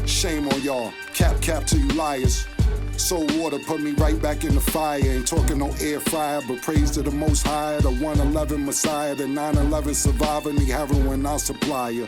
Shame on y'all, cap to you liars. Soul water put me right back in the fire. Ain't talking no air fryer, but praise to the most high. The 111 Messiah, the 9/11 survivor, need heroin, I'll supply ya.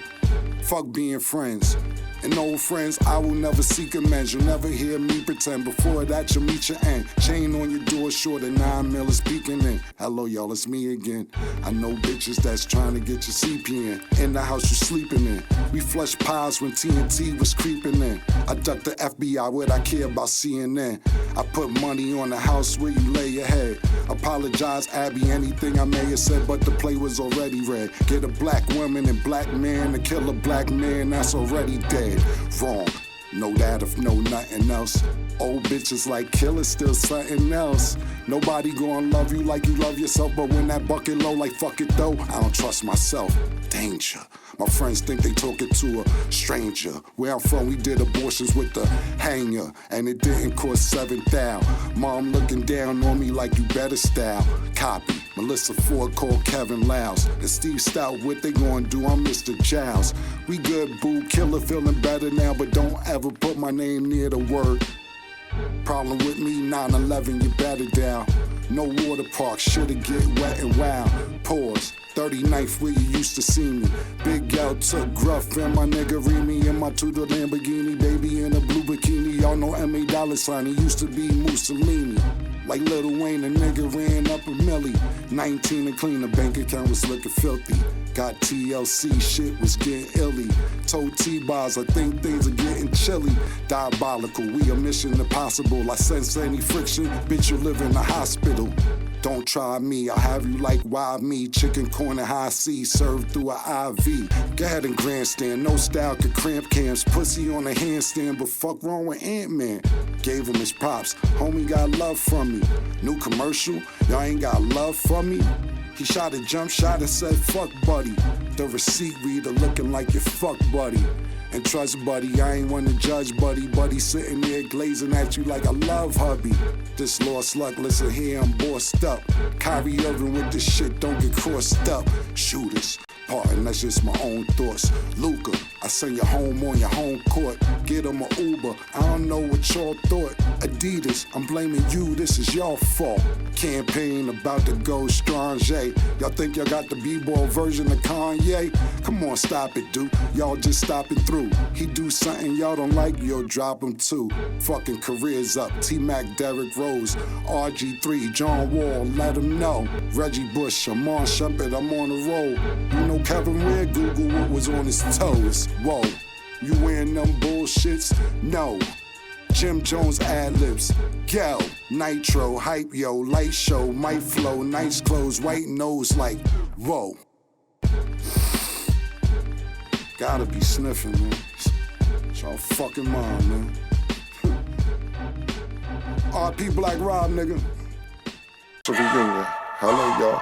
Fuck being friends. And old friends, I will never seek amends. You'll never hear me pretend. Before that, you'll meet your end. Chain on your door, short of 9 mil is speaking in. Hello, y'all, it's me again. I know bitches that's trying to get your CPN. In the house you sleeping in. We flushed pies when TNT was creeping in. I ducked the FBI, what I care about CNN. I put money on the house where you lay your head. Apologize, Abby, anything I may have said, but the play was already read. Get a black woman and black man to kill a black man that's already dead. Wrong, know that if know nothing else. Old bitches like Killa, still something else. Nobody gonna love you like you love yourself, but when that bucket low, like fuck it though, I don't trust myself. Danger. My friends think they talking to a stranger. Where I'm from, we did abortions with the hanger, and it didn't cost 7,000. Mom looking down on me like you better style. Copy. Melissa Ford called Kevin Louse. And Steve Stout, what they gonna do? I'm Mr. Giles. We good, boo. Killa feeling better now, but don't ever put my name near the word. Problem with me, 9/11, you better down. No water park, shoulda get wet and wild. Pause. 39th where you used to see me. Big L took Gruff and my nigga Remy in my Tudor Lamborghini. Baby in a blue bikini, y'all know M.A. Dollar Sign. He used to be Mussolini. Like Lil Wayne, a nigga ran up a milli. 19 and clean, the bank account was looking filthy. Got TLC, shit was getting illy. Told T-Bars, I think things are getting chilly. Diabolical, we a mission impossible. I sense any friction, bitch, you live in a hospital. Don't try me, I'll have you like wild me. Chicken corn and high C, served through a IV. Go ahead and grandstand, no style could cramp cams. Pussy on a handstand, but fuck wrong with Ant-Man. Gave him his props, homie got love from me. New commercial, y'all ain't got love from me. He shot a jump shot and said, fuck buddy. The receipt reader looking like your fuck buddy. And trust buddy, I ain't one to judge buddy. Buddy sitting there glazing at you like I love hubby. This lost luck, listen here, I'm bossed up. Kyrie Irving with this shit, don't get crossed up. Shooters, pardon, that's just my own thoughts. Luca, I send you home on your home court. Get him a Uber, I don't know what y'all thought. Adidas, I'm blaming you, this is your fault. Campaign about to go strange. Y'all think y'all got the b-ball version of Kanye? Come on, stop it, dude. Y'all just stopping through. He do something y'all don't like, you'll drop him too. Fucking careers up. T-Mac, Derrick Rose, RG3, John Wall, let him know. Reggie Bush, Amon Shumpert, I'm on the roll. You know Kevin Ware, Google what was on his toes. Whoa, you wearing them bullshits? No. Jim Jones ad-libs, Go, Nitro, Hype Yo, Light Show, Might Flow, nice clothes, white nose like, whoa. Gotta be sniffing, man. It's y'all fucking mom, man. R.P. Black Rob, nigga. It's a reunion. Hello, y'all.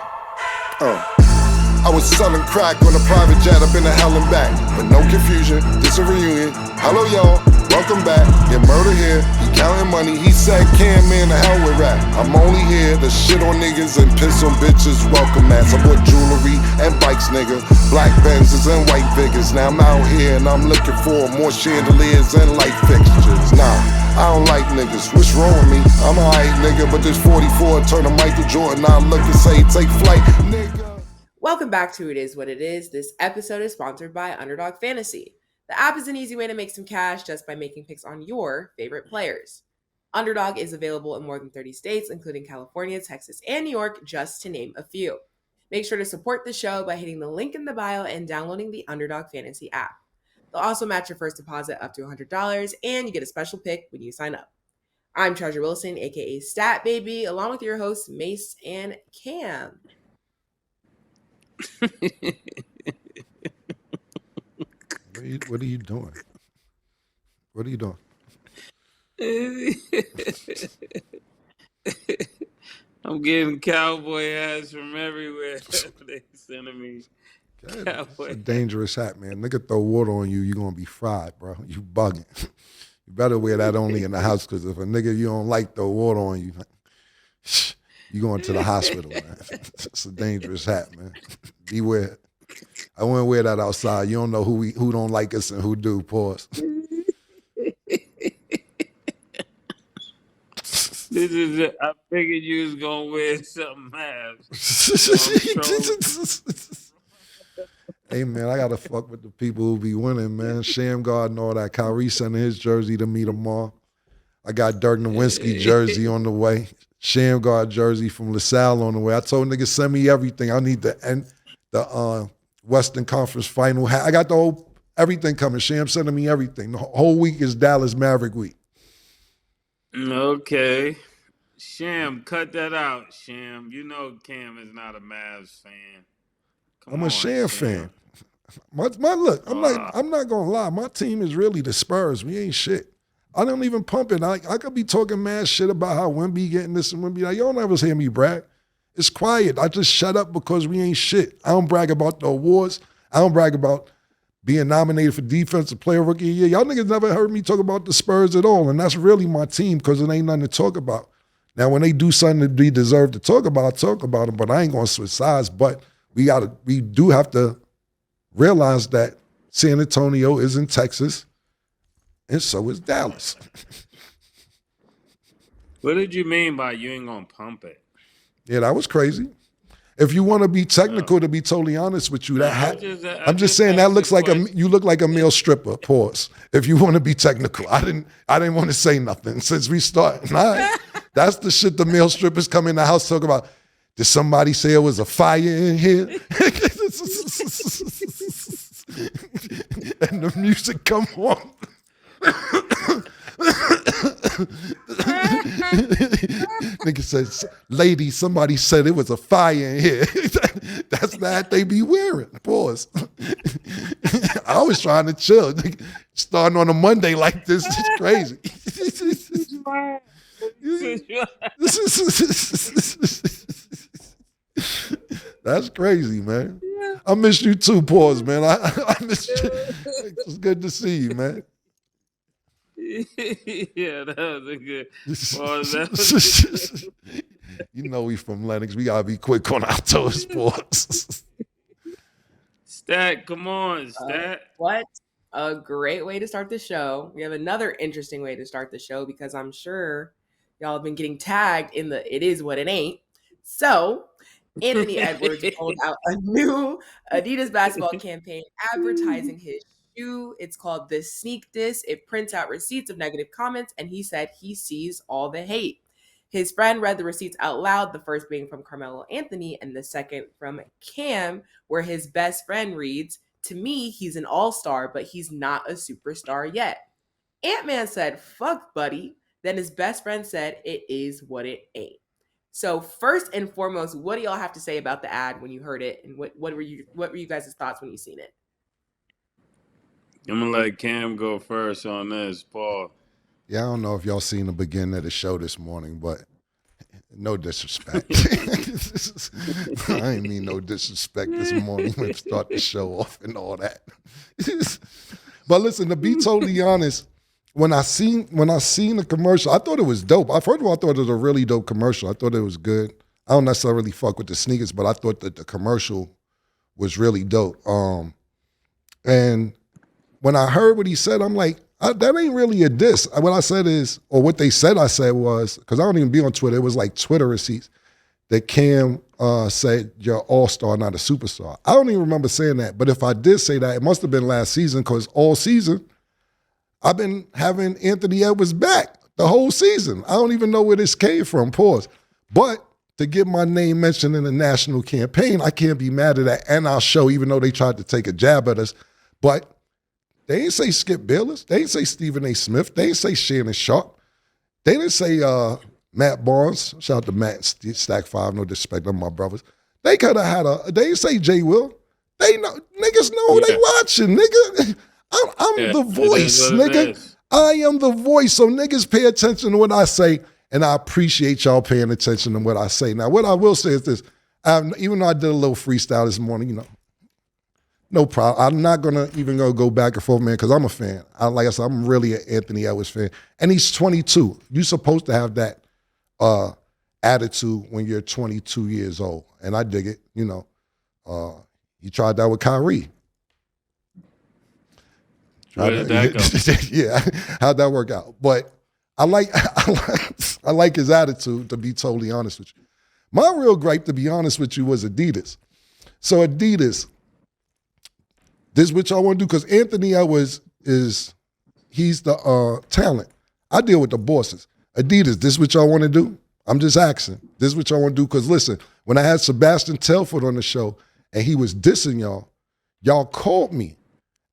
I was selling crack on a private jet up in the hell and back. But no confusion, this a reunion. Hello, y'all. Welcome back. Get murder here. He counting money. He said, "Can man, the hell with rap. I'm only here to shit on niggas and piss on bitches. Welcome, ass. I bought jewelry and bikes, nigga. Black Benzes and white Vigors. Now I'm out here and I'm looking for more chandeliers and light fixtures. Nah, I don't like niggas. What's wrong with me? I'm a hype nigga, but this 44 turn to Michael Jordan. I look and say, take flight, nigga. Welcome back to It Is What It Is. This episode is sponsored by Underdog Fantasy. The app is an easy way to make some cash just by making picks on your favorite players. Underdog is available in more than 30 states, including California, Texas, and New York, just to name a few. Make sure to support the show by hitting the link in the bio and downloading the Underdog Fantasy app. They'll also match your first deposit up to $100, and you get a special pick when you sign up. I'm Treasure Wilson, aka Stat Baby, along with your hosts Mase and Cam. What are you doing? What are you doing? I'm getting cowboy ass from everywhere. They sending me It's a dangerous hat, man. Nigga throw water on you, you gonna be fried, bro. You bugging. You better wear that only in the house, because if a nigga you don't like throw water on you, you going to the hospital, man. It's a dangerous hat, man. Beware. I wouldn't wear that outside. You don't know who don't like us and who do. Pause. This is it. I figured you was gonna wear something else. Hey man, I gotta fuck with the people who be winning, man. Shamgar and all that. Kyrie sending his jersey to me tomorrow. I got Dirk Nowitzki jersey on the way. Shamgar jersey from LaSalle on the way. I told niggas send me everything. I need the Western Conference final hat. I got the whole everything coming. Sham sending me everything. The whole week is Dallas Maverick week. Okay. Sham, cut that out, Sham. You know Cam is not a Mavs fan. I'm a Sham fan. My look, I'm not gonna lie. My team is really the Spurs. We ain't shit. I don't even pump it. I could be talking mad shit about how Wemby getting this and Wemby that. Y'all never hear me brag. It's quiet. I just shut up because we ain't shit. I don't brag about the awards. I don't brag about being nominated for Defensive Player Rookie of the Year. Y'all niggas never heard me talk about the Spurs at all, and that's really my team because it ain't nothing to talk about. Now, when they do something that we deserve to talk about, I talk about them, but I ain't going to switch sides. But we do have to realize that San Antonio is in Texas, and so is Dallas. What did you mean by you ain't going to pump it? Yeah, that was crazy. If you want to be technical, to be totally honest with you, that hat, I'm just saying that looks like you look like a male stripper. Pause. If you want to be technical, I didn't want to say nothing since we started. Nah, that's the shit the male strippers come in the house talk about. Did somebody say it was a fire in here? And the music come on. Nigga says, lady, somebody said it was a fire in here. That's the hat they be wearing. Pause. I was trying to chill. Starting on a Monday like this is crazy. That's crazy, man. I miss you too, pause, man. I miss you. It's good to see you, man. Yeah, that was a good pause. You know we from Lennox. We gotta be quick on our toes, pause. Stat, come on, Stat. What a great way to start the show. We have another interesting way to start the show because I'm sure y'all have been getting tagged in the it is what it ain't. So Anthony Edwards rolled out a new Adidas basketball campaign advertising his shoe. It's called The Sneak Diss. It prints out receipts of negative comments, and he said he sees all the hate. His friend read the receipts out loud, the first being from Carmelo Anthony and the second from Cam, where his best friend reads, "To me, he's an all-star, but he's not a superstar yet." Ant-Man said, "Fuck, buddy." Then his best friend said, "It is what it ain't." So first and foremost, what do y'all have to say about the ad when you heard it, and what were you guys' thoughts when you seen it? I'm gonna let Cam go first on this, Paul. Yeah, I don't know if y'all seen the beginning of the show this morning, but no disrespect. I ain't mean no disrespect this morning when we start the show off and all that. But listen, to be totally honest, when I seen the commercial, I thought it was dope. First of all, I thought it was a really dope commercial. I thought it was good. I don't necessarily fuck with the sneakers, but I thought that the commercial was really dope. And when I heard what he said, I'm like, that ain't really a diss. What I said is, or what they said I said was, because I don't even be on Twitter, it was like Twitter receipts that Cam said, "You're all-star, not a superstar." I don't even remember saying that, but if I did say that, it must have been last season, because all season, I've been having Anthony Edwards back the whole season. I don't even know where this came from, pause. But to get my name mentioned in the national campaign, I can't be mad at that, and our show, even though they tried to take a jab at us. But they didn't say Skip Bayless. They didn't say Stephen A. Smith. They didn't say Shannon Sharp. They didn't say Matt Barnes. Shout out to Matt, Stack 5, no disrespect, them my brothers. They could have had they didn't say Jay Will. They know, niggas know who they watching, nigga. I'm the voice, nigga. I am the voice, so niggas pay attention to what I say, and I appreciate y'all paying attention to what I say. Now, what I will say is this. Even though I did a little freestyle this morning, No problem. I'm not gonna even go back and forth, man, because I'm a fan. Like I said, I'm really an Anthony Edwards fan, and he's 22. You're supposed to have that attitude when you're 22 years old, and I dig it. You know, he tried that with Kyrie. Where did that go? Yeah, how'd that work out? But I like his attitude, to be totally honest with you. My real gripe, to be honest with you, was Adidas. So Adidas, this is what y'all want to do, because Anthony Edwards he's the talent. I deal with the bosses. Adidas, this is what y'all want to do? I'm just asking. This is what y'all want to do? Because listen, when I had Sebastian Telford on the show and he was dissing y'all called me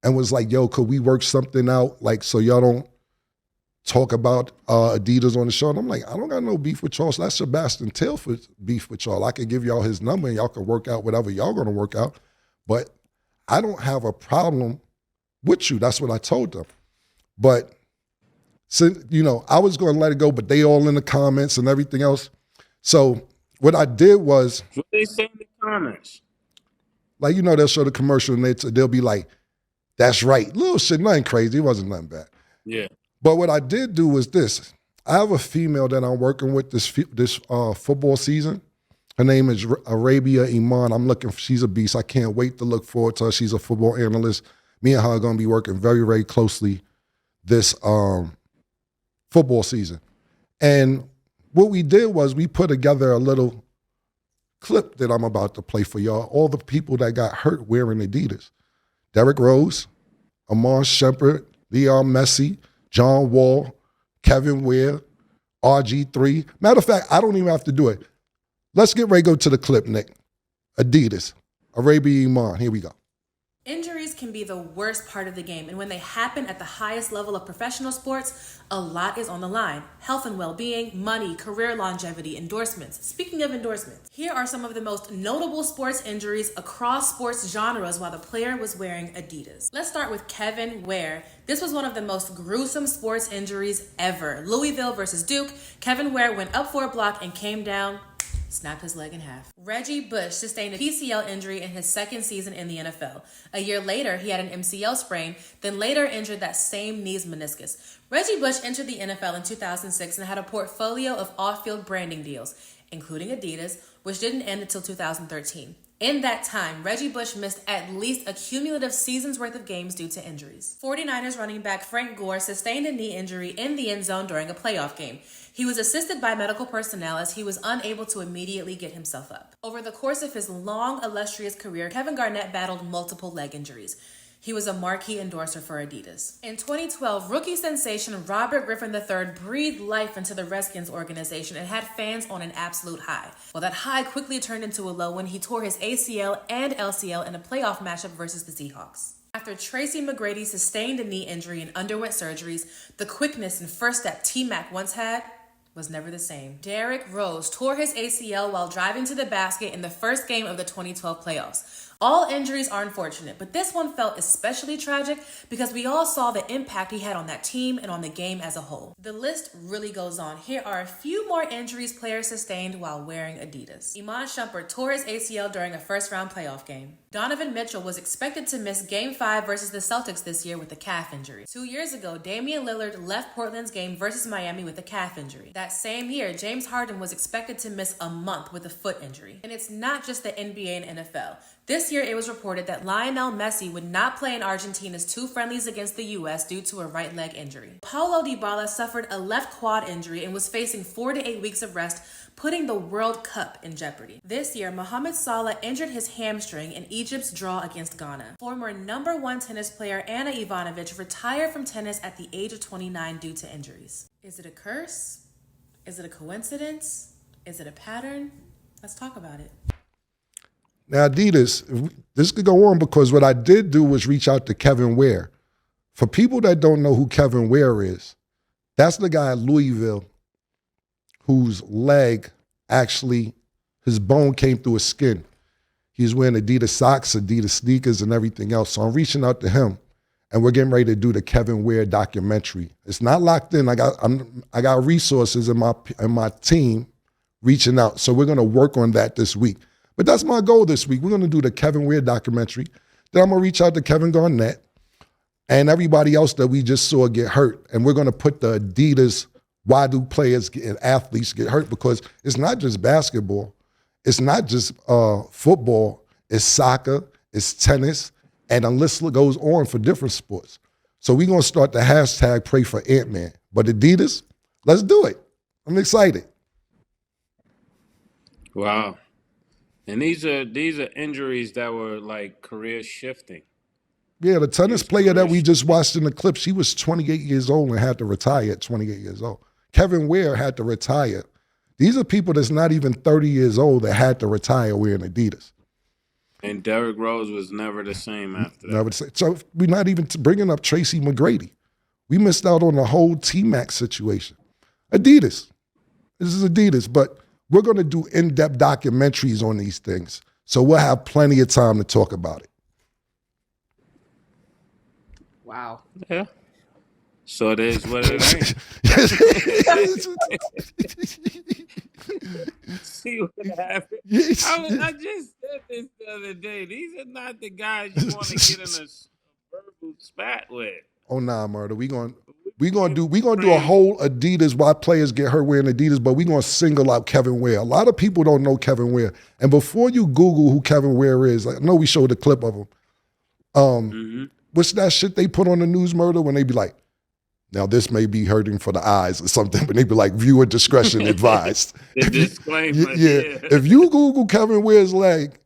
and was like, yo, could we work something out, like, so y'all don't talk about Adidas on the show? And I'm like, I don't got no beef with y'all. So that's Sebastian Telford's beef with y'all. I could give y'all his number and y'all can work out whatever y'all gonna work out. But I don't have a problem with you. That's what I told them. But since, you know, I was gonna let it go, but they all in the comments and everything else. So what I did was, What they say in the comments? like, you know, they'll show the commercial and they'll be like, that's right. Little shit, nothing crazy. It wasn't nothing bad. Yeah. But what I did do was this. I have a female that I'm working with this football season. Her name is Arabia Iman. She's a beast. I can't wait to look forward to her. She's a football analyst. Me and her are going to be working very, very closely this football season. And what we did was we put together a little clip that I'm about to play for y'all. All the people that got hurt wearing Adidas. Derrick Rose, Amon Shepard, Leon Messi, John Wall, Kevin Ware, RG3. Matter of fact, I don't even have to do it. Let's get ready to go to the clip, Nick. Adidas, Arabia Iman. Here we go. Injuries can be the worst part of the game, and when they happen at the highest level of professional sports, a lot is on the line. Health and well-being, money, career longevity, endorsements. Speaking of endorsements, here are some of the most notable sports injuries across sports genres while the player was wearing Adidas. Let's start with Kevin Ware. This was one of the most gruesome sports injuries ever. Louisville versus Duke. Kevin Ware went up for a block and came down, snapped his leg in half. Reggie Bush sustained a PCL injury in his second season in the NFL. A year later, he had an MCL sprain, then later injured that same knee's meniscus. Reggie Bush entered the NFL in 2006 and had a portfolio of off-field branding deals, including Adidas, which didn't end until 2013. In that time, Reggie Bush missed at least a cumulative season's worth of games due to injuries. 49ers running back Frank Gore sustained a knee injury in the end zone during a playoff game. He was assisted by medical personnel as he was unable to immediately get himself up. Over the course of his long, illustrious career, Kevin Garnett battled multiple leg injuries. He was a marquee endorser for Adidas. In 2012, rookie sensation Robert Griffin III breathed life into the Redskins organization and had fans on an absolute high. Well, that high quickly turned into a low when he tore his ACL and LCL in a playoff matchup versus the Seahawks. After Tracy McGrady sustained a knee injury and underwent surgeries, the quickness and first step T-Mac once had was never the same. Derrick Rose tore his ACL while driving to the basket in the first game of the 2012 playoffs. All injuries are unfortunate, but this one felt especially tragic because we all saw the impact he had on that team and on the game as a whole. The list really goes on. Here are a few more injuries players sustained while wearing Adidas. Iman Shumpert tore his ACL during a first-round playoff game. Donovan Mitchell was expected to miss Game 5 versus the Celtics this year with a calf injury. 2 years ago, Damian Lillard left Portland's game versus Miami with a calf injury. That same year, James Harden was expected to miss a month with a foot injury. And it's not just the NBA and NFL. This year, it was reported that Lionel Messi would not play in Argentina's 2 friendlies against the U.S. due to a right leg injury. Paulo Dybala suffered a left quad injury and was facing 4 to 8 weeks of rest, putting the World Cup in jeopardy. This year, Mohamed Salah injured his hamstring in Egypt's draw against Ghana. Former #1 tennis player Ana Ivanovic retired from tennis at the age of 29 due to injuries. Is it a curse? Is it a coincidence? Is it a pattern? Let's talk about it. Now, Adidas, this could go on because what I did do was reach out to Kevin Ware. For people that don't know who Kevin Ware is, that's the guy at Louisville whose leg actually, his bone came through his skin. He's wearing Adidas socks, Adidas sneakers, and everything else. So I'm reaching out to him, and we're getting ready to do the Kevin Ware documentary. It's not locked in. I got resources in my team reaching out. So we're going to work on that this week. But that's my goal this week. We're going to do the Kevin Ware documentary. Then I'm going to reach out to Kevin Garnett and everybody else that we just saw get hurt. And we're going to put the Adidas, why do players and athletes get hurt? Because it's not just basketball. It's not just football. It's soccer. It's tennis. And the list goes on for different sports. So we're going to start the hashtag pray for Ant-Man. But Adidas, let's do it. I'm excited. Wow. And these are injuries that were like career shifting. Yeah, the tennis player that we just watched in the clip, she was 28 years old and had to retire at 28 years old. Kevin Ware had to retire. These are people that's not even 30 years old that had to retire wearing Adidas. And Derrick Rose was never the same after that. Never the same. So we're not even bringing up Tracy McGrady. We missed out on the whole T-Mac situation. Adidas. This is Adidas, but we're going to do in-depth documentaries on these things. So we'll have plenty of time to talk about it. Wow. Yeah. So it is what it ain't. See what happened. I just said this the other day. These are not the guys you want to get in a verbal spat with. Oh nah, murder. We gonna do a whole Adidas why players get hurt wearing Adidas, but we gonna single out Kevin Ware. A lot of people don't know Kevin Ware. And before you Google who Kevin Ware is, I know we showed a clip of him. What's that shit they put on the news, murder, when they be like, now this may be hurting for the eyes or something, but they be like, viewer discretion advised. The disclaimer. Yeah. If you Google Kevin Ware's leg,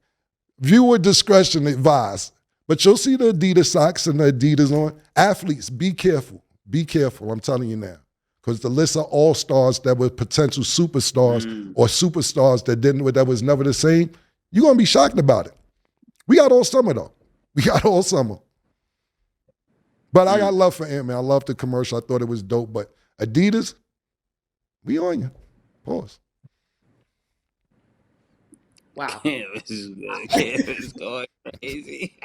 viewer discretion advised. But you'll see the Adidas socks and the Adidas on. Athletes, be careful. Be careful, I'm telling you now. Because the list of all-stars that were potential superstars or superstars that was never the same, you're going to be shocked about it. We got all summer, though. We got all summer. But I got love for Ant-Man. I love the commercial. I thought it was dope. But Adidas, we on you. Pause. Wow. Canvas is going crazy.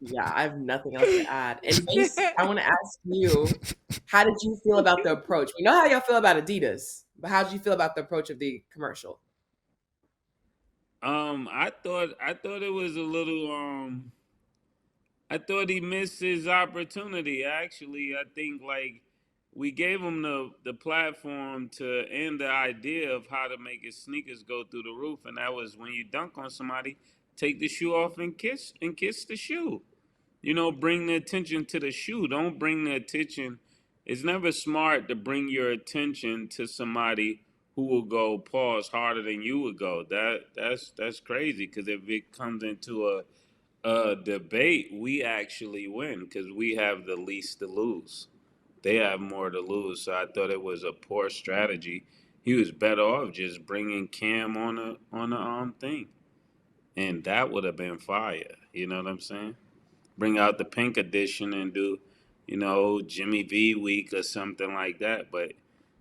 Yeah, I have nothing else to add. And Mase, I want to ask you, how did you feel about the approach? We know how y'all feel about Adidas, but how did you feel about the approach of the commercial? I thought it was a little I thought he missed his opportunity. Actually, I think like we gave him the platform to end the idea of how to make his sneakers go through the roof, and that was when you dunk on somebody, take the shoe off and kiss the shoe. You know, bring the attention to the shoe. Don't bring the attention. It's never smart to bring your attention to somebody who will go pause harder than you would go. That's crazy, because if it comes into a debate, we actually win because we have the least to lose. They have more to lose. So I thought it was a poor strategy. He was better off just bringing Cam on the thing, and that would have been fire. You know what I'm saying? Bring out the pink edition and do, Jimmy V week or something like that. But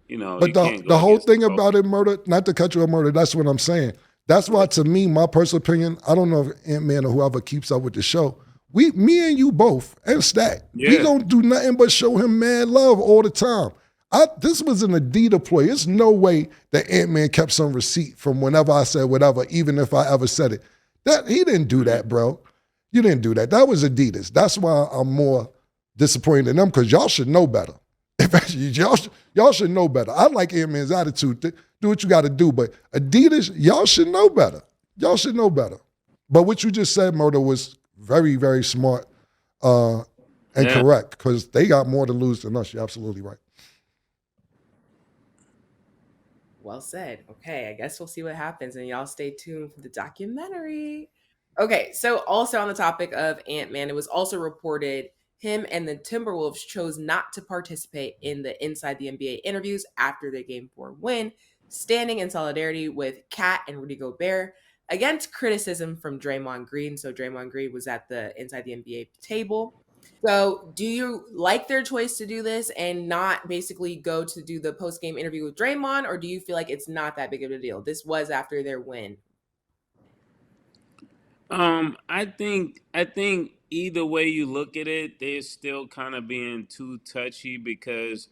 But you can't go the whole against thing the about it, murder, not to cut you off, murder, that's what I'm saying. That's why, to me, my personal opinion, I don't know if Ant-Man or whoever keeps up with the show, me and you both, and Stack, we don't do nothing but show him mad love all the time. This was an Adidas ploy. There's no way that Ant-Man kept some receipt from whenever I said whatever, even if I ever said it. He didn't do that, bro. You didn't do that. That was Adidas. That's why I'm more disappointed in them, because y'all should know better. Y'all should know better. I like Ant-Man's attitude. Do what you got to do. But Adidas, y'all should know better. Y'all should know better. But what you just said, Murder, was very, very smart and correct, because they got more to lose than us. You're absolutely right. Well said. Okay, I guess we'll see what happens, and y'all stay tuned for the documentary. Okay, so also on the topic of Ant-Man, it was also reported him and the Timberwolves chose not to participate in the Inside the NBA interviews after their Game 4 win, standing in solidarity with Kat and Rudy Gobert against criticism from Draymond Green. So Draymond Green was at the Inside the NBA table. So do you like their choice to do this and not basically go to do the post-game interview with Draymond, or do you feel like it's not that big of a deal? This was after their win. I think either way you look at it, they're still kind of being too touchy, because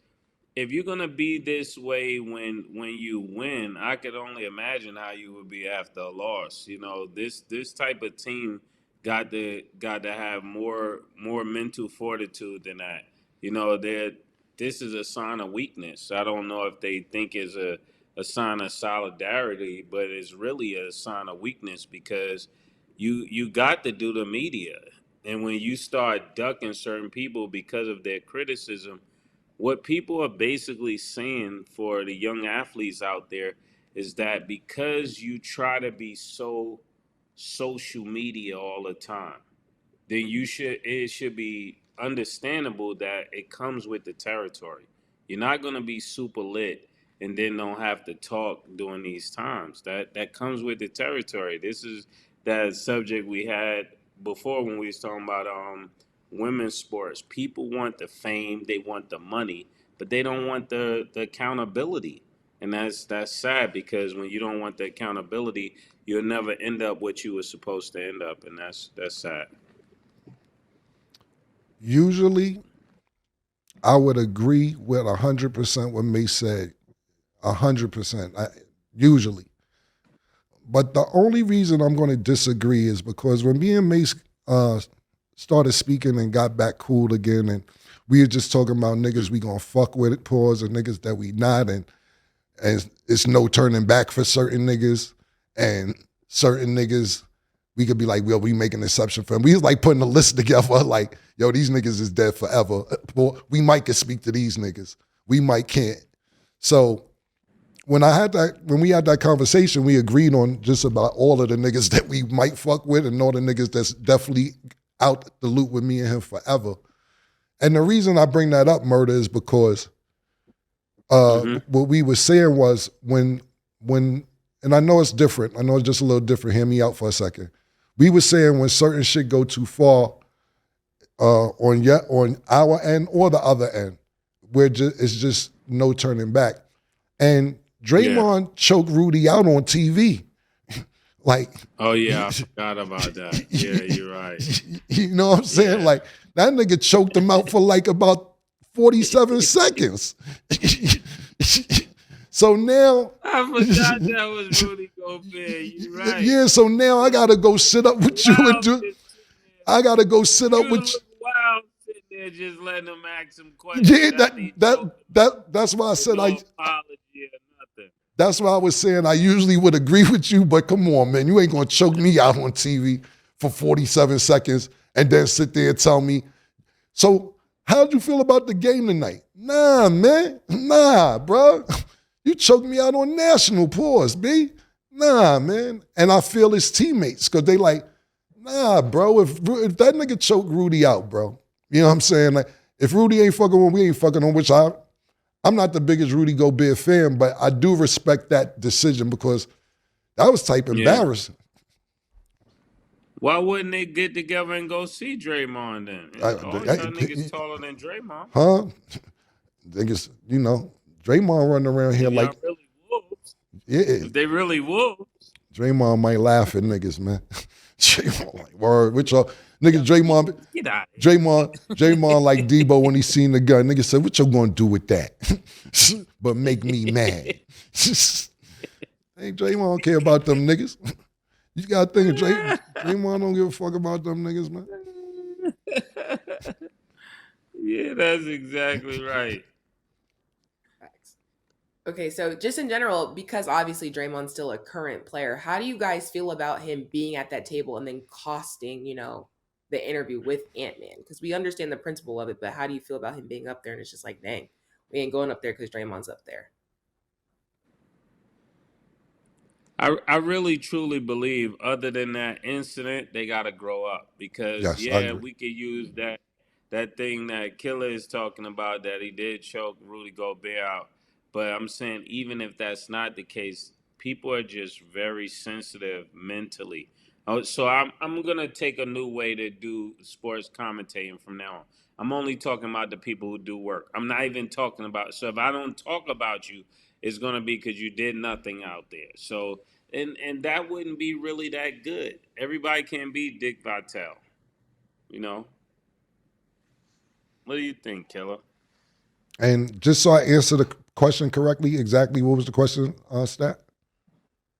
if you're gonna be this way when you win, I could only imagine how you would be after a loss. You know, this type of team got to have more mental fortitude than that. You know, that this is a sign of weakness. I don't know if they think it's a sign of solidarity, but it's really a sign of weakness because you got to do the media. And when you start ducking certain people because of their criticism, what people are basically saying for the young athletes out there is that because you try to be so social media all the time, then it should be understandable that it comes with the territory. You're not going to be super lit and then don't have to talk during these times. That comes with the territory. This is that subject we had before when we was talking about women's sports. People want the fame, they want the money, but they don't want the accountability. And that's sad because when you don't want the accountability, you'll never end up what you were supposed to end up, and that's sad. Usually, I would agree with 100% what Mase said. 100%. Usually. But the only reason I'm going to disagree is because when me and Mase started speaking and got back cool again, and we were just talking about niggas we gonna fuck with it, pause, and niggas that we not, and it's no turning back for certain niggas, and certain niggas we could be like, well, we make an exception for them. We was like putting a list together, like, yo, these niggas is dead forever. Well, we might can speak to these niggas. We might can't. So when we had that conversation, we agreed on just about all of the niggas that we might fuck with and all the niggas that's definitely out the loop with me and him forever. And the reason I bring that up, Murder, is because what we were saying was when, and I know it's different. I know it's just a little different. Hear me out for a second. We were saying when certain shit go too far on our end or the other end, it's just no turning back. And Draymond choked Rudy out on TV. Like, oh yeah, I forgot about that. Yeah, you're right. You know what I'm saying? Yeah. Like, that nigga choked him out for like about 47 seconds. So now I forgot that was Rudy Gobert. You're right. Yeah, so now I gotta go sit up with you and do. I gotta go sit up with you. Wow, sitting there just letting them ask some questions. Yeah, that's why I said no apology or nothing. That's why I was saying I usually would agree with you, but come on, man, you ain't gonna choke me out on TV for 47 seconds and then sit there and tell me. So how'd you feel about the game tonight? Nah, man, nah, bro. You choked me out on national pause, B. Nah, man. And I feel his teammates, because they like, nah, bro, if that nigga choked Rudy out, bro, you know what I'm saying? Like, if Rudy ain't fucking on, we ain't fucking on, which I'm not the biggest Rudy Gobert fan, but I do respect that decision because that was type embarrassing. Why wouldn't they get together and go see Draymond then? All y'all niggas taller than Draymond. Huh? Niggas, you know, Draymond running around here like really wolves. Yeah. If they really wolves. Draymond might laugh at niggas, man. Draymond like, word, which y'all niggas Draymond like Debo when he seen the gun. Nigga said, what you gonna do with that? But make me mad. Hey, Draymond don't care about them niggas. You gotta think Draymond don't give a fuck about them niggas, man. Yeah, that's exactly right. Okay, so just in general, because obviously Draymond's still a current player, how do you guys feel about him being at that table and then costing, the interview with Ant-Man? Because we understand the principle of it, but how do you feel about him being up there? And it's just like, dang, we ain't going up there because Draymond's up there. I really truly believe, other than that incident, they got to grow up because we could use that thing that Killa is talking about, that he did choke Rudy Gobert out. But I'm saying, even if that's not the case, people are just very sensitive mentally. So I'm gonna take a new way to do sports commentating from now on. I'm only talking about the people who do work. I'm not even talking about. So if I don't talk about you, it's gonna be because you did nothing out there. So and that wouldn't be really that good. Everybody can't be Dick Vitale. What do you think, Killa? And just so I answer the question correctly, exactly what was the question, Stat?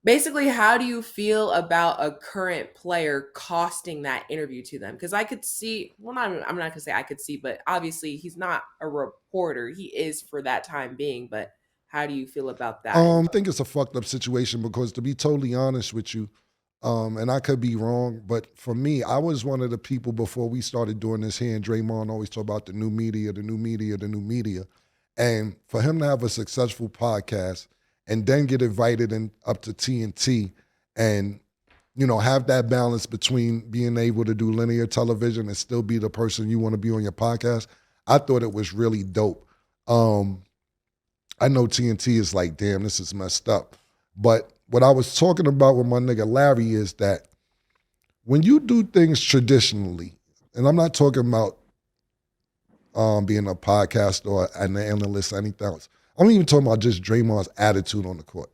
Basically, how do you feel about a current player costing that interview to them? Because I could see, well, I'm not going to say I could see, but obviously he's not a reporter. He is for that time being. But how do you feel about that? I think it's a fucked up situation because, to be totally honest with you, and I could be wrong, but for me, I was one of the people before we started doing this here, and Draymond always talk about the new media, the new media, the new media. And for him to have a successful podcast and then get invited in up to TNT and, have that balance between being able to do linear television and still be the person you want to be on your podcast, I thought it was really dope. I know TNT is like, damn, this is messed up. But what I was talking about with my nigga Larry is that when you do things traditionally, and I'm not talking about being a podcast or an analyst or anything else, I'm even talking about just Draymond's attitude on the court,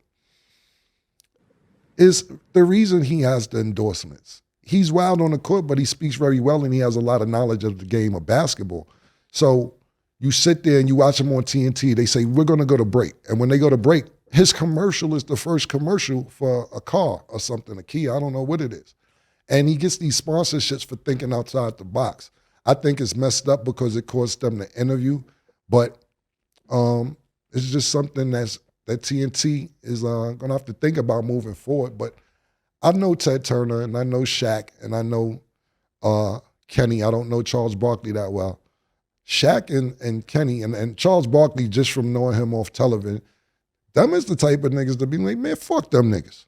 is the reason he has the endorsements. He's wild on the court, but he speaks very well and he has a lot of knowledge of the game of basketball. So you sit there and you watch him on TNT, they say, we're going to go to break. And when they go to break, his commercial is the first commercial for a car or something, a Killa, I don't know what it is. And he gets these sponsorships for thinking outside the box. I think it's messed up because it costs them the interview, but it's just something that TNT is going to have to think about moving forward. But I know Ted Turner and I know Shaq and I know Kenny. I don't know Charles Barkley that well. Shaq and Kenny and Charles Barkley, just from knowing him off television, them is the type of niggas to be like, man, fuck them niggas.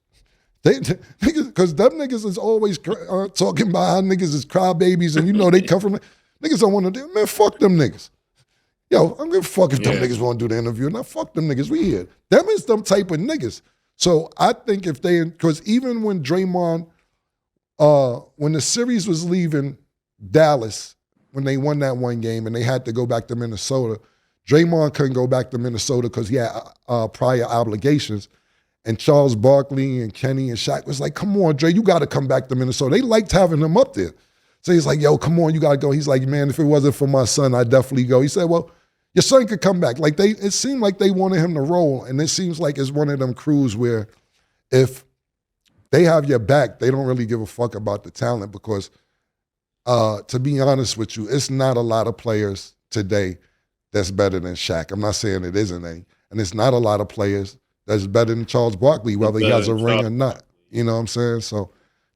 Because them niggas is always talking about how niggas is crybabies and they come from, niggas don't want to do, man, fuck them niggas. Yo, I'm gonna fuck if them niggas want to do the interview. Now fuck them niggas, we here. Them is them type of niggas. So I think because even when Draymond, when the series was leaving Dallas, when they won that one game and they had to go back to Minnesota, Draymond couldn't go back to Minnesota because he had prior obligations. And Charles Barkley and Kenny and Shaq was like, come on, Dre, you got to come back to Minnesota. They liked having him up there. So he's like, yo, come on, you got to go. He's like, man, if it wasn't for my son, I'd definitely go. He said, well, your son could come back. Like it seemed like they wanted him to roll. And it seems like it's one of them crews where if they have your back, they don't really give a fuck about the talent because to be honest with you, it's not a lot of players today that's better than Shaq. I'm not saying it isn't any. And it's not a lot of players that's better than Charles Barkley, whether he has a ring or not. You know what I'm saying? So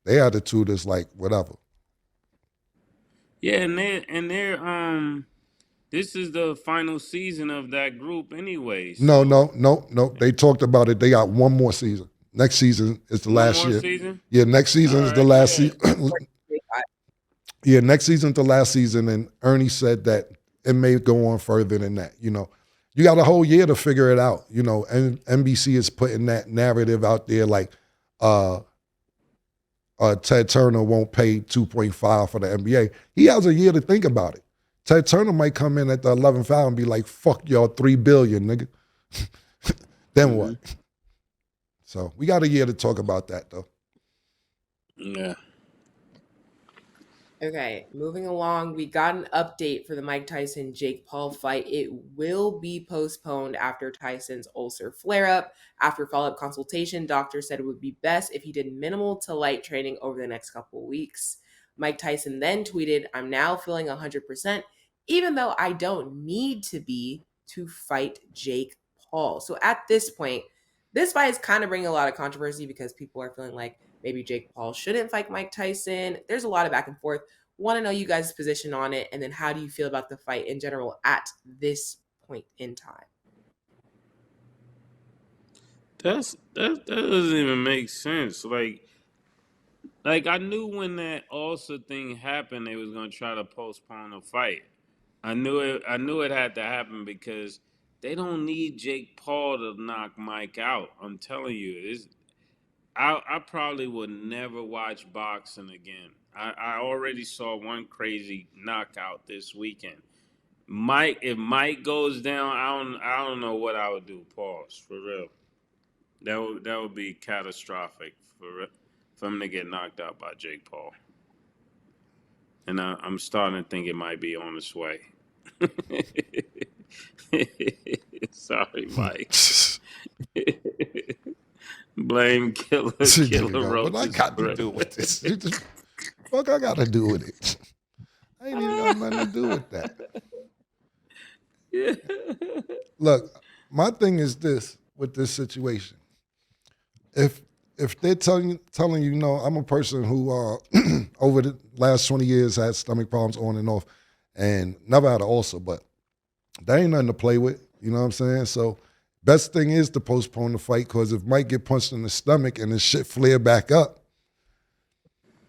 their attitude is like, whatever. Yeah, and they're this is the final season of that group anyway. So. No. They talked about it. They got one more season. Next season is the last year. Season? Yeah, next season is the last season. Yeah, next season's the last season, and Ernie said that it may go on further than that. You got a whole year to figure it out. And NBC is putting that narrative out there like Ted Turner won't pay 2.5 for the NBA. He has a year to think about it. Ted Turner might come in at the 11th hour and be like, fuck y'all, $3 billion, nigga. Then what? So we got a year to talk about that, though. Yeah. Okay, moving along, we got an update for the Mike Tyson-Jake Paul fight. It will be postponed after Tyson's ulcer flare-up. After follow-up consultation, doctor said it would be best if he did minimal to light training over the next couple of weeks. Mike Tyson then tweeted, I'm now feeling 100%, even though I don't need to be to fight Jake Paul. So at this point, this fight is kind of bringing a lot of controversy because people are feeling like maybe Jake Paul shouldn't fight Mike Tyson. There's a lot of back and forth. Want to know you guys' position on it, and then how do you feel about the fight in general at this point in time? That doesn't even make sense. Like I knew when that ulcer thing happened, they was gonna try to postpone the fight. I knew it had to happen because they don't need Jake Paul to knock Mike out. I'm telling you, I probably would never watch boxing again. I already saw one crazy knockout this weekend. If Mike goes down, I don't know what I would do. Pause for real. That would be catastrophic for him to get knocked out by Jake Paul. And I'm starting to think it might be on its way. Sorry, Mike. Blame Killa. Killa wrote What I the got to script. do with this? Fuck, I got to do with it. I ain't even got nothing to do with that. Yeah. Look, my thing is this with this situation. If they're telling you, no, I'm a person who over the last 20 years had stomach problems on and off, and never had an ulcer, but that ain't nothing to play with. You know what I'm saying? So best thing is to postpone the fight, because if Mike get punched in the stomach and his shit flare back up,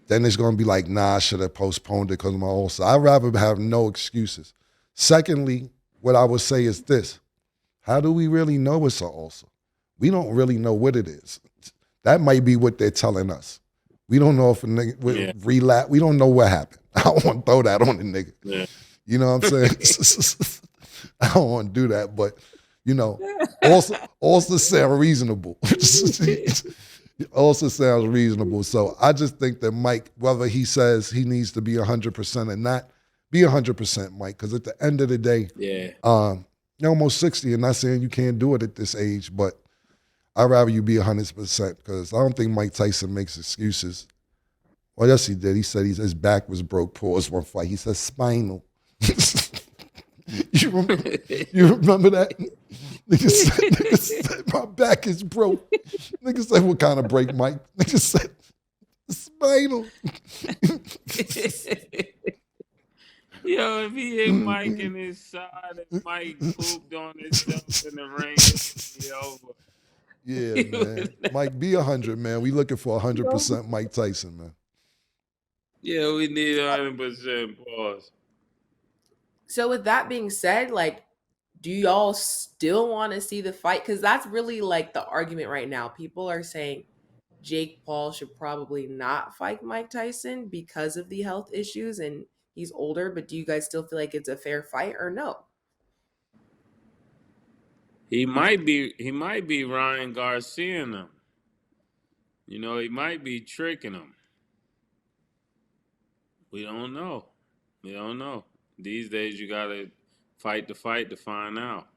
then it's gonna be like, nah, I should have postponed it because of my ulcer. I'd rather have no excuses. Secondly, what I would say is this: how do we really know it's an ulcer? We don't really know what it is. That might be what they're telling us. We don't know if a nigga relapse. We don't know what happened. I don't want to throw that on the nigga. Yeah. You know what I'm saying? I don't want to do that, but also sound reasonable. Also sounds reasonable. So I just think that Mike, whether he says he needs to be 100% or not, be 100%, Mike. Because at the end of the day, you're almost 60, and not saying you can't do it at this age, but I'd rather you be 100%, because I don't think Mike Tyson makes excuses. Well, yes, he did. He said his back was broke. Pause one fight. He said spinal. You remember that? Nigga said my back is broke. Nigga said, what kind of break, Mike? Nigga said spinal. Yo, if he hit Mike in his side and Mike pooped on himself in the ring, it would be over. Yeah, man. Mike, be 100, man. We looking for 100% Mike Tyson, man. Yeah, we need 100%. Pause. So with that being said, like, do y'all still want to see the fight? Because that's really like the argument right now. People are saying Jake Paul should probably not fight Mike Tyson because of the health issues and he's older. But do you guys still feel like it's a fair fight or no? He might be Ryan Garcia in him. You know, he might be tricking him. We don't know. We don't know. These days you gotta fight the fight to find out.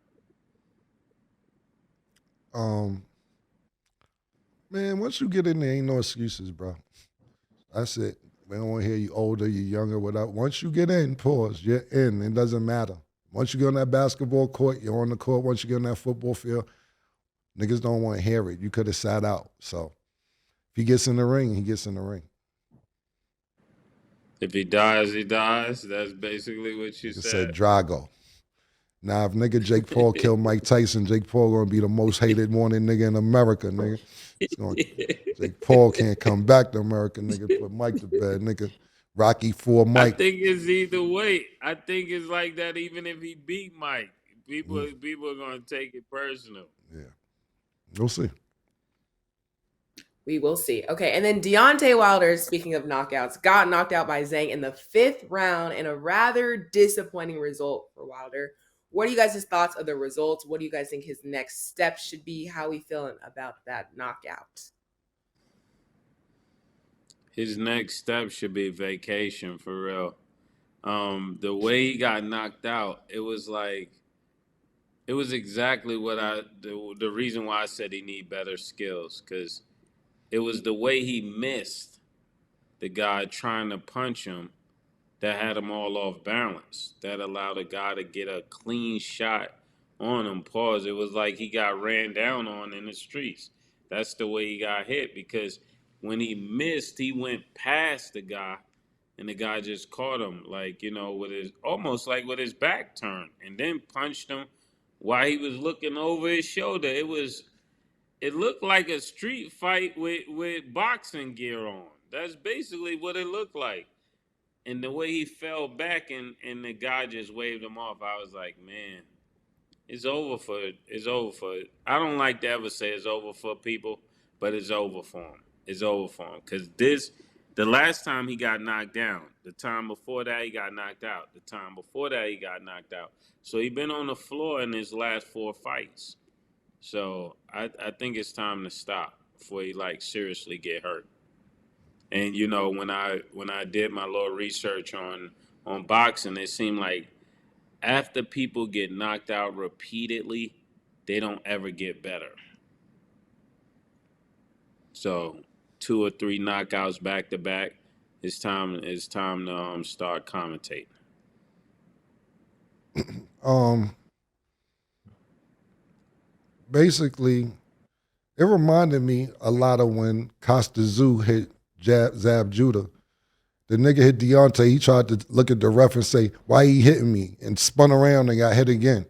Man, once you get in there, ain't no excuses, bro. That's it. We don't want to hear you older, you younger, whatever. Once you get in, pause, you're in. It doesn't matter. Once you get on that basketball court, you're on the court. Once you get on that football field, niggas don't want to hear it. You could have sat out. So if he gets in the ring, he gets in the ring. If he dies, he dies. That's basically what you said. Drago. Now, if nigga Jake Paul killed Mike Tyson, Jake Paul gonna be the most hated wanted nigga in America, nigga. Jake Paul can't come back to America, nigga. Put Mike to bed, nigga. Rocky IV Mike. I think it's either way. I think it's like that even if he beat Mike. People are gonna take it personal. Yeah. We'll see. We will see. Okay, and then Deontay Wilder, speaking of knockouts, got knocked out by Zhang in the 5th round in a rather disappointing result for Wilder. What are you guys' thoughts of the results? What do you guys think his next step should be? How are we feeling about that knockout? His next step should be vacation, for real. The way he got knocked out, it was exactly what the reason why I said he need better skills, because it was the way he missed the guy trying to punch him that had him all off balance. That allowed a guy to get a clean shot on him. Pause. It was like he got ran down on in the streets. That's the way he got hit, because when he missed, he went past the guy, and the guy just caught him, like, you know, almost like with his back turned, and then punched him while he was looking over his shoulder. It looked like a street fight with boxing gear on. That's basically what it looked like. And the way he fell back and the guy just waved him off, I was like, man, it's over for I don't like to ever say it's over for people, but it's over for him. It's over for him. Because the last time he got knocked down, the time before that he got knocked out, the time before that he got knocked out. So he been on the floor in his last 4 fights. So I think it's time to stop before he seriously get hurt. And you know, when I did my little research on boxing, it seemed like after people get knocked out repeatedly, they don't ever get better. So 2 or 3 knockouts back to back, it's time to start commentating. Basically, it reminded me a lot of when Costa Zoo hit Zab Judah. The nigga hit Deontay. He tried to look at the ref and say, "Why he hitting me?" and spun around and got hit again.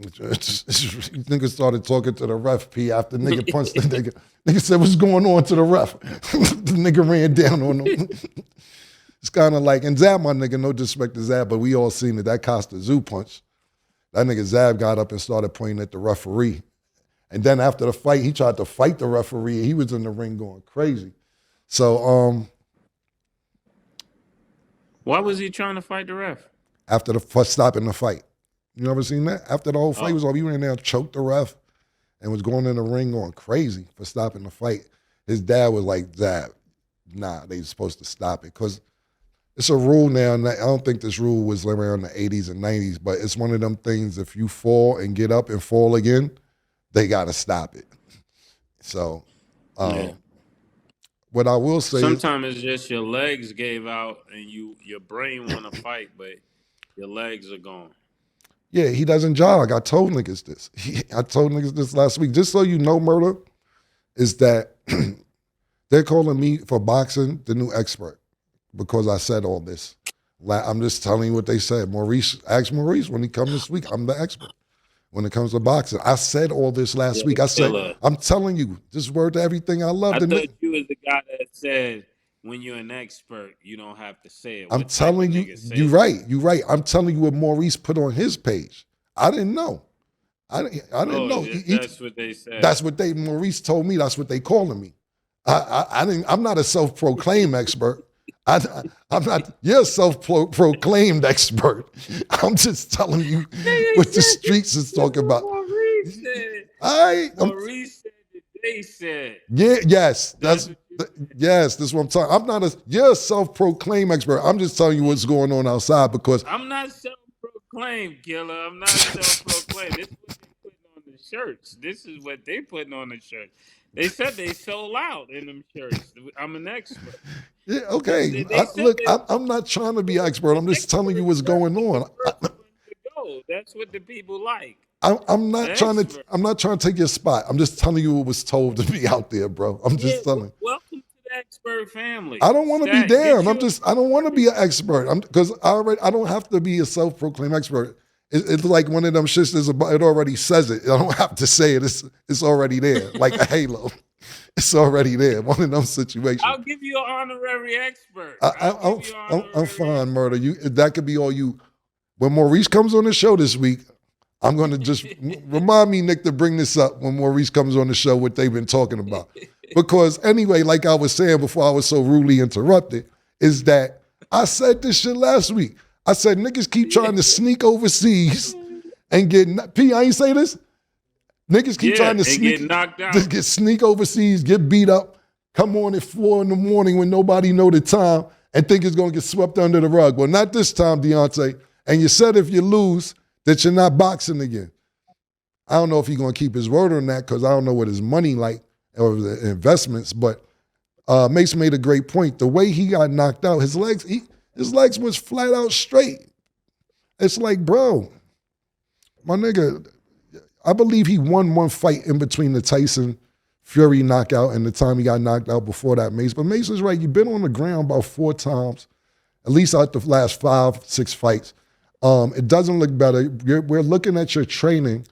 Nigga started talking to the ref, P, after nigga punched the nigga. Nigga said, "What's going on?" to the ref. The nigga ran down on him. It's kind of like, and Zab, my nigga, no disrespect to Zab, but we all seen it. That Costa Zoo punch. That nigga Zab got up and started pointing at the referee. And then after the fight, he tried to fight the referee. He was in the ring going crazy. So, why was he trying to fight the ref? After stopping the fight. You ever seen that? After the whole fight was over, he ran there, choked the ref, and was going in the ring going crazy for stopping the fight. His dad was like, Zab, nah, they supposed to stop it. Because it's a rule now, and I don't think this rule was around the 80s and 90s, but it's one of them things, if you fall and get up and fall again, they got to stop it. So, what I will say sometimes it's just your legs gave out and your brain want to fight, but your legs are gone. Yeah, he doesn't jog. I told niggas this. I told niggas this last week. Just so you know, Murder, is that they're calling me for boxing the new expert because I said all this. I'm just telling you what they said. Ask Maurice when he comes this week. I'm the expert when it comes to boxing. I said all this last week. I said, I'm telling you, this word to everything I love. I thought you was the guy that said, when you're an expert, you don't have to say it. I'm telling you, you're right. I'm telling you what Maurice put on his page. I didn't know. I didn't know. That's what they said. That's what Maurice told me. That's what they calling me. I'm not a self-proclaimed expert. I'm not. You're a self-proclaimed expert. I'm just telling you what the streets is talking about. Maurice said. Maurice said that they said. Yeah. Yes. That's what I'm talking. You're a self-proclaimed expert. I'm just telling you what's going on outside because I'm not self-proclaimed, Killa. I'm not self-proclaimed. This is what they putting on the shirts. This is what they putting on the shirts. They said they sold out in them shirts. I'm an expert. Yeah, okay. I'm not trying to be an expert. I'm just telling you what's going on. That's what the people like. I'm not trying to take your spot. I'm just telling you what was told to be out there, bro. I'm just telling you. Welcome to the expert family. I don't want to be damned. I don't want to be an expert. Because I don't have to be a self-proclaimed expert. It's like one of them shits. It already says it. I don't have to say it. It's already there, like a halo. It's already there. One of them situations. I'll give you an honorary expert. I'm fine, Murder. That could be all you. When Maurice comes on the show this week, I'm going to just remind me, Nick, to bring this up when Maurice comes on the show, what they've been talking about. Because anyway, like I was saying before I was so rudely interrupted, is that I said this shit last week. I said niggas keep trying to sneak overseas and get, P, I ain't say this? Niggas keep trying to sneak overseas, get beat up, come on at 4 a.m. when nobody know the time and think it's going to get swept under the rug. Well, not this time, Deontay. And you said if you lose, that you're not boxing again. I don't know if he's going to keep his word on that because I don't know what his money like or the investments, but Mase made a great point. The way he got knocked out, his legs was flat out straight. It's like, bro, my nigga, I believe he won one fight in between the Tyson Fury knockout and the time he got knocked out before that, Mase. But Mase is right. You've been on the ground about 4 times, at least out the last 5-6 fights. It doesn't look better. We're looking at your training,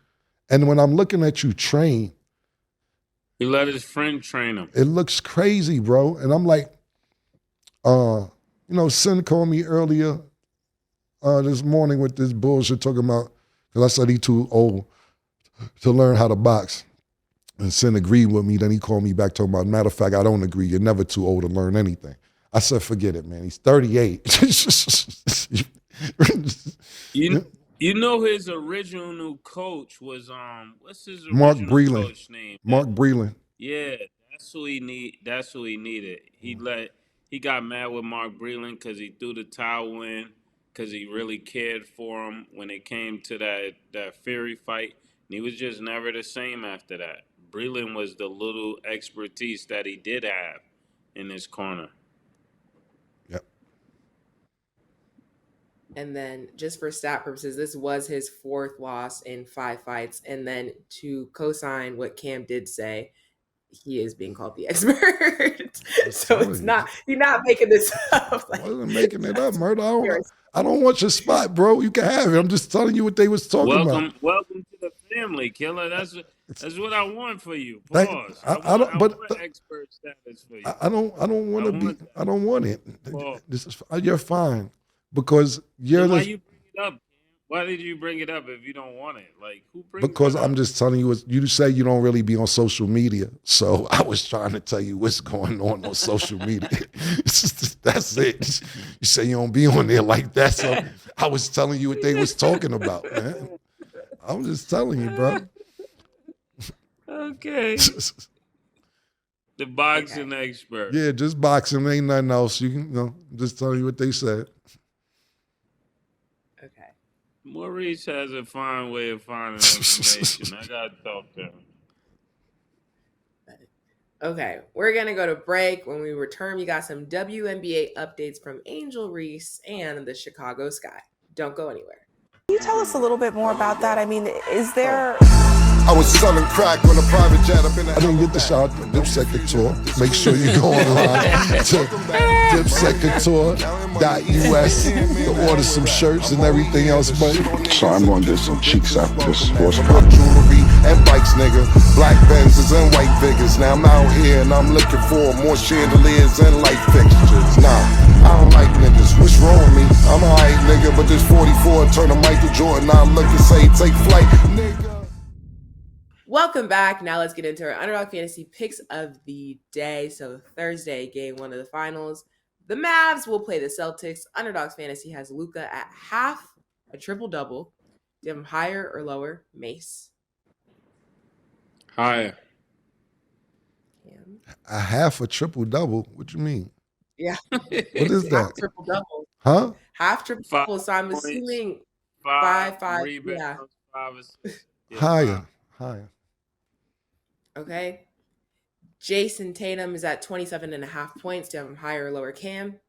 and when I'm looking at you train, he let his friend train him. It looks crazy, bro. And I'm like, Sin called me earlier this morning with this bullshit talking about, because I said he too old to learn how to box. And Sin agreed with me. Then he called me back talking about, matter of fact, I don't agree. You're never too old to learn anything. I said, forget it, man. He's 38. You know his original coach was what's his original Mark Breland. coach name? Mark Breland. Yeah, that's who he needed. He got mad with Mark Breland because he threw the towel in because he really cared for him when it came to that Fury fight. And he was just never the same after that. Breland was the little expertise that he did have in his corner. Yep. And then, just for stat purposes, this was his 4th loss in 5 fights. And then, to co-sign what Cam did say, he is being called the expert. So it's not, you're not making this up. I wasn't making it up, Murder. I don't want your spot, bro. You can have it. I'm just telling you what they was talking about. Welcome to the family, Killa. That's what I want for you. Pause. I want expert status for you. I don't want to be. I don't want it. This is, you're fine because you're. Why you bring it up? Why did you bring it up if you don't want it? Like, who brings because it up? I'm just telling you. You say you don't really be on social media, so I was trying to tell you what's going on social media. That's it. You say you don't be on there like that, so I was telling you what they was talking about, man. I'm just telling you, bro. Okay. The boxing expert. Yeah, just boxing. Ain't nothing else. You can, I'm just telling you what they said. Okay. Maurice has a fine way of finding information. I gotta talk to him. Okay, we're gonna go to break. When we return, we got some WNBA updates from Angel Reese and the Chicago Sky. Don't go anywhere. Can you tell us a little bit more about that? I mean, is there... I was selling crack on a private jet up in the... I didn't get the shot. Dipset Couture. Make sure you go online to dipsetcouture.us to order some shirts and everything else. But so I'm going to get some cheeks after this sports car. Jewelry and bikes, nigga. Black Benzes and white figures. Now I'm out here and I'm looking for more chandeliers and light fixtures. Nah, I don't like niggas. What's wrong with me? I'm a hype nigga, but this 44 turn to Michael Jordan. I look and say, take flight, nigga. Welcome back. Now let's get into our Underdog Fantasy picks of the day. So Thursday, game 1 of the finals. The Mavs will play the Celtics. Underdog Fantasy has Luka at half, a triple-double. Do you have him higher or lower? Mase. Higher. A half a triple-double? What you mean? Yeah. What is that? Half triple-double. Huh? Half triple-double. So I'm assuming 5, rebounds, yeah. 5 assists. Higher. Okay. Jason Tatum is at 27.5 points. Do you have him higher or lower, Cam?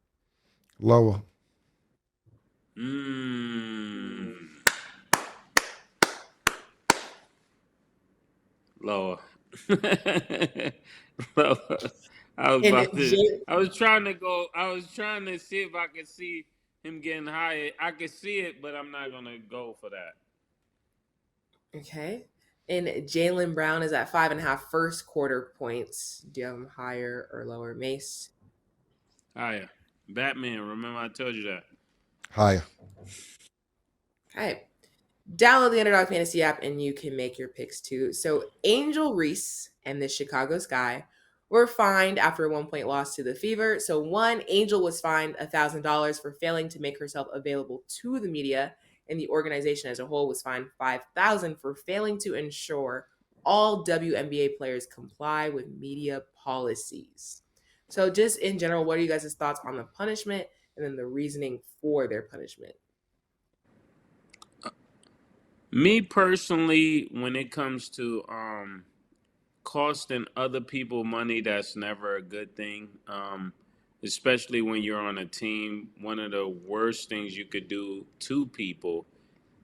Lower. Lower. Lower. I was trying to see if I could see him getting higher. I could see it, but I'm not gonna go for that. Okay. And Jaylen Brown is at 5.5 first quarter points. Do you have him higher or lower, Mase? Higher. Batman, remember I told you that. Higher. Okay. Download the Underdog Fantasy app and you can make your picks too. So Angel Reese and the Chicago Sky were fined after a 1-point loss to the Fever. So Angel was fined $1,000 for failing to make herself available to the media, and the organization as a whole was fined $5,000 for failing to ensure all WNBA players comply with media policies. So just in general, what are you guys' thoughts on the punishment and then the reasoning for their punishment? Me personally, when it comes to costing other people money, that's never a good thing. Especially when you're on a team, one of the worst things you could do to people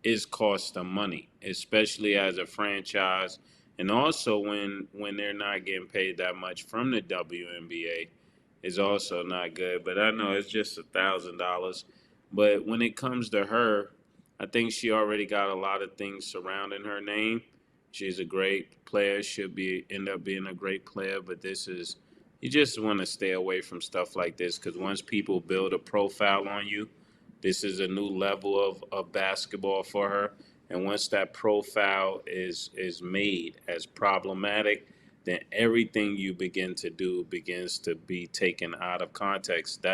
is cost them money, especially as a franchise, and also when they're not getting paid that much from the WNBA is also not good. But I know it's just $1,000. But when it comes to her, I think she already got a lot of things surrounding her name. She's a great player, end up being a great player, but you just want to stay away from stuff like this, because once people build a profile on you, this is a new level of basketball for her. And once that profile is made as problematic, then everything you begin to do begins to be taken out of context.